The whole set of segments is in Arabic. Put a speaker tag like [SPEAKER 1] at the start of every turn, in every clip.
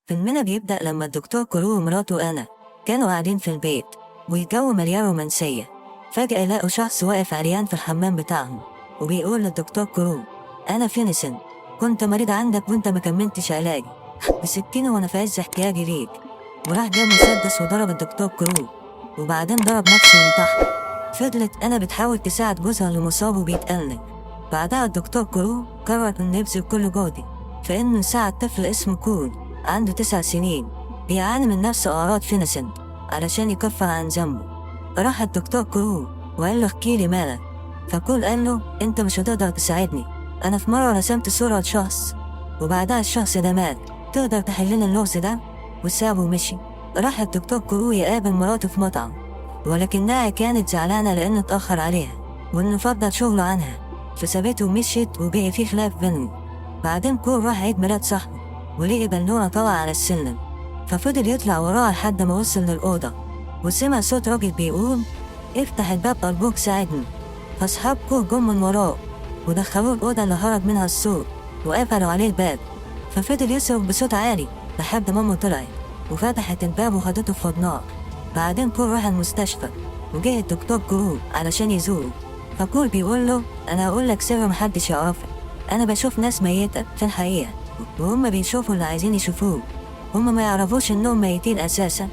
[SPEAKER 1] فيلمنا بيبدأ لما الدكتور كرو ومراته أنا كانوا قاعدين في البيت والجو مليان رومانسية. فجأة يلاقوا شخص واقف عريان في الحمام بتاعهم وبيقول للدكتور كرو: أنا فينيسن، كنت مريض عندك وانت مكملتش علاجي بسكينة وانا في عز احتياجي ليك. وراح جاب مسدس وضرب الدكتور كرو وبعدين ضرب نفسه من تحت. فضلت أنا بتحاول تساعد جوزها اللي مصاب وبيتألم. بعدها الدكتور كرو قرر إنه يبذل كل جهده في إنه يساعد طفل اسمه كول عنده 9 سنين بيعاني من نفس أعراض فينيسن علشان يكفر عن ذنبه. راح الدكتور كرو وقال له: احكيلي مالك. فكول قال له: انت مش هتقدر تساعدني، انا في مرة رسمت صورة لشخص وبعدها الشخص ده مات، تقدر تحلنا اللغز ده؟ وسابه ومشي. راح الدكتور كرو يقابل مراته في مطعم، ولكنها كانت زعلانة لأنه اتأخر عليها وإنه فضل شغله عنها، فسابته ومشيت وبقي في خلاف بينهم. بعدين كول راح عيد ميلاد صاحبه ولقي بالونة طالعة على السلم، ففضل يطلع وراها لحد ما وصل للأوضة وسمع صوت راجل بيقول: افتح الباب أرجوك ساعدني. فأصحاب كول جم من وراه ودخلوه الأوضة اللي هرب منها الصوت وقفلوا عليه الباب. ففضل يصرخ بصوت عالي لحد ما أمه طلعت وفتحت الباب وخدته في حضنها. بعدين كول راح المستشفى وجه الدكتور كرو علشان يزوره. فكول بيقول له: أنا هقول لك سر محدش يعرفه، أنا بشوف ناس ميتة في الحقيقة وهم بيشوفوا اللي عايزين يشوفوه، هم ما يعرفوش إنهم ميتين أساسا.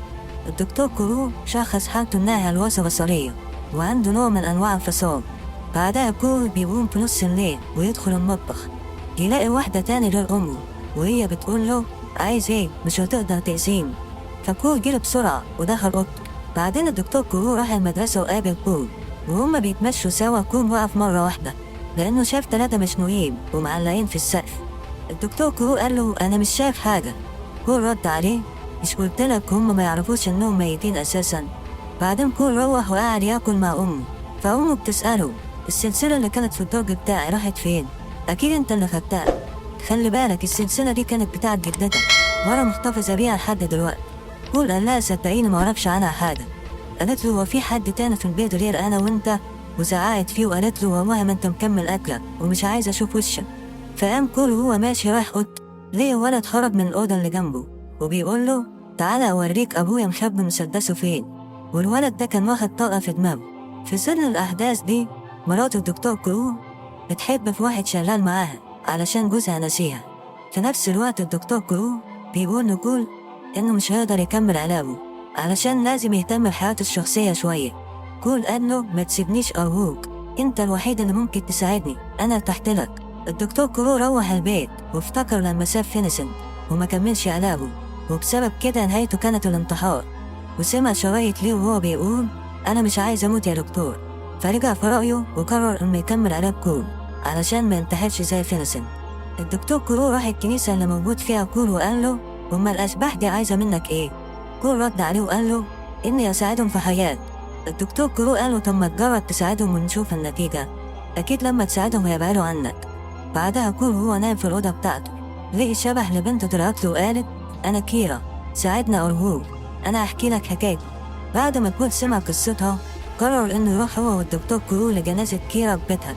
[SPEAKER 1] الدكتور كرو شخص حالته إنها هلوسة بصرية وعنده نوع من أنواع الفصام. بعدها كول بيقوم في نص الليل ويدخل المطبخ يلاقي واحدة تاني غير أمه وهي بتقول له: عايز إيه؟ مش هتقدر تأذيني. فكول جري بسرعة ودخل أوضته. بعدين الدكتور كرو راح المدرسة وقابل كول وهما بيتمشوا سوا. كول وقف مرة واحدة لأنه شاف 3 مشنوقين ومعلقين في السقف. الدكتور كرو قال له: أنا مش شايف حاجة. كول رد عليه: مش قلتلك هما ما يعرفوش إنهم ميتين أساسا؟ بعدين كول روح وقعد ياكل مع أمه، فأمه بتسأله: السلسلة اللي كانت في الدرج بتاعي راحت فين؟ أكيد أنت اللي خدتها. خلي بالك السلسلة دي كانت بتاعت جدتك وأنا محتفظة بيها لحد دلوقتي. كول قال لها: صدقيني ما أعرفش عنها حاجة. قالت له: هو في حد تاني في البيت غير أنا وأنت؟ وزعقت فيه وقالت له: والله ما أنت مكمل أكلك ومش عايز أشوف وشك. فقام كول وهو ماشي رايح أوضته ليه ولد خرج من الأوضة اللي جنبه وبيقول له: تعالى أوريك أبويا مخبي مسدسه فين. والولد ده كان واخد طلقة في دماغه. في سن الأحداث دي مرات الدكتور كرو بتحب في واحد شغال معاها علشان جوزها نسيها. في نفس الوقت الدكتور كرو بيقول لكول إنه مش هيقدر يكمل علاجه علشان لازم يهتم بحياته الشخصية شوية. كول قال له: ما تسيبنيش أرجوك، أنت الوحيد اللي ممكن تساعدني، أنا تحت لك. الدكتور كرو روح البيت وافتكر لما ساب فينيسن وما كملش علاجه وبسبب كده نهايته كانت الانتحار. وسمع شرايط ليه وهو بيقول: أنا مش عايز أموت يا دكتور. فرجع في رأيه وقرر إنه يكمل علاج كول علشان ما ينتحرش زي فينيسن. الدكتور كرو راح الكنيسة اللي موجود فيها كول وقال له: هما الأشباح دي عايزة منك إيه؟ كول رد عليه وقال له: إني أساعدهم في حياة. الدكتور كرو قال له: طب ما تجرب تساعدهم ونشوف النتيجة، أكيد لما تساعدهم هيبعدوا عنك. بعدها كول وهو نايم في الأوضة بتاعته لقي شبح لبنته طلعت له وقالت: أنا كيرا، ساعدنا أرجوك، أنا أحكي لك حكايتي. بعد ما كول سمع قصتها قرر إنه يروح هو والدكتور كرو لجنازة كيرا ببيتها.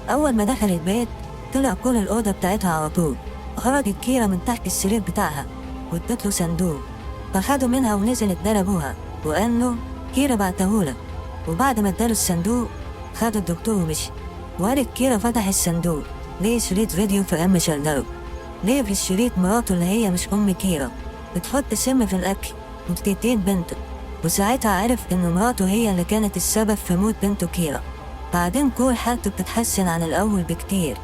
[SPEAKER 1] أول ما دخل البيت طلع كول الأوضة بتاعتها على طول. خرجت كيرا من تحت السرير بتاعها وادت له صندوق، فخده منها ونزل اداله أبوها وقال له: كيرا بعتهولك. وبعد ما اداله الصندوق خد الدكتور ومشي. وقالت كيرا فتح الصندوق ليه شريط فيديو في أم شغله. ليه في الشريط مراته اللي هي مش أم كيرا بتحط سم في الأكل وبتقتل بنته، وساعتها عرف إن مراته هي اللي كانت السبب في موت بنته كيرا. بعدين كول حالته بتتحسن عن الأول بكتير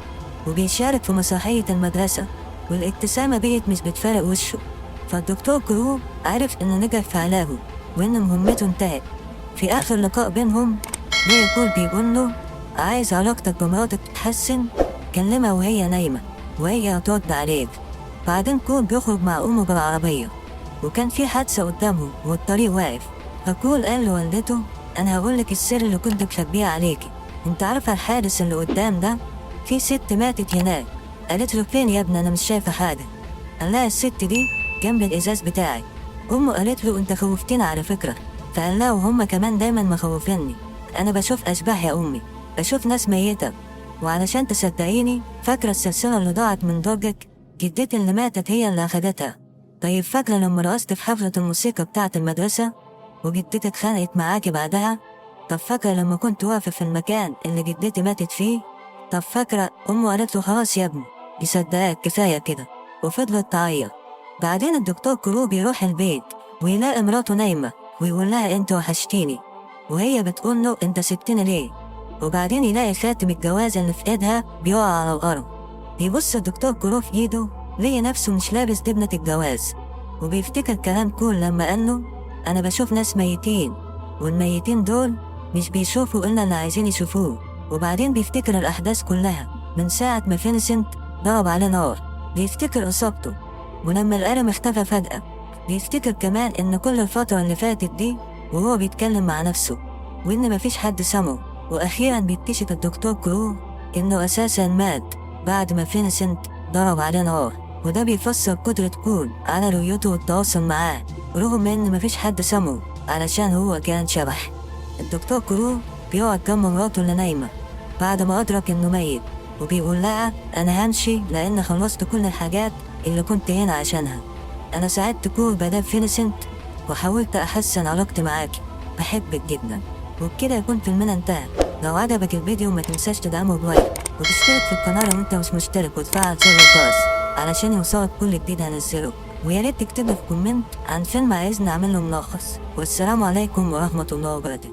[SPEAKER 1] وبيشارك في مسرحية المدرسة والابتسامة بقت مش بتفارق وشه. فالدكتور كرو عرف إنه نجح في علاجه وإن مهمته انتهت. في آخر لقاء بينهم ليه كول بيقول له: عايز علاقتك بمراتك تتحسن؟ كلمها وهي نايمة وهي هترد عليك. بعدين كول بيخرج مع أمه بالعربية وكان في حادثة قدامه والطريق واقف. فكول قال لوالدته: أنا هقولك السر اللي كنت مخبيه عليكي، انت عارفة الحادث اللي قدام ده؟ في ست ماتت هناك. قالت له: فين يا ابني؟ أنا مش شايفة حاجة. قال لها: الست دي جنب الإزاز بتاعي. أمه قالت له: انت خوفتنا على فكرة. فقال لها: وهم كمان دايما مخوفيني، أنا بشوف أشباح يا أمي، بشوف ناس ميتة. وعلشان تصدقيني فاكرة السلسلة اللي ضاعت من درجك؟ جدتي اللي ماتت هي اللي أخدتها. طيب فاكرة لما رقصت في حفلة الموسيقى بتاعة المدرسة وجدتك اتخانقت معاكي بعدها؟ طب فاكرة لما كنت واقفة في المكان اللي جدتي ماتت فيه؟ طب فاكرة أمه قالت له خلاص يا ابني يصدقك كفاية كده، وفضلت تعيط. بعدين الدكتور كروب يروح البيت ويلاقي مراته نايمة ويقول لها انت وحشتيني، وهي بتقول له انت سبتني ليه؟ وبعدين يلاقي خاتم الجواز اللي في ايدها بيقع على الأرض. بيبص الدكتور كروب في ايده لقي نفسه مش لابس دبلة الجواز، وبيفتكر كلام كول لما قال له أنا بشوف ناس ميتين والميتين دول مش بيشوفوا إلا اللي عايزين يشوفوه. وبعدين بيفتكر الأحداث كلها من ساعة ما فينسنت ضرب عليه نار، بيفتكر إصابته ولما القلم اختفى فجأة. بيفتكر كمان إن كل الفترة اللي فاتت دي وهو بيتكلم مع نفسه وإن مفيش حد سمعه. وأخيرا بيكتشف الدكتور كرو إنه أساسا مات بعد ما فينسنت ضرب عليه نار، وده بيفسر قدرة كول على رؤيته والتواصل معاه رغم إن مفيش حد سمعه علشان هو كان شبح. الدكتور كرو بيقعد جنب مراته اللي نايمة بعد ما أدرك إنه ميت، وبيقول لها أنا همشي لأن خلصت كل الحاجات اللي كنت هنا عشانها. أنا ساعدت كول بدل فينسنت وحاولت أحسن علاقتي معاكي، بحبك جدا. وبكده يكون فيلمنا انتهى. لو عجبك الفيديو ما تنساش تدعمه بلايك وتشترك في القناة لو انت مش مشترك، وتفعل زر الجرس علشان يوصلك كل جديد هنزله. ويا ريت تكتب في كومنت عن فيلم عايزني اعمله ملخص. والسلام عليكم ورحمة الله وبركاته.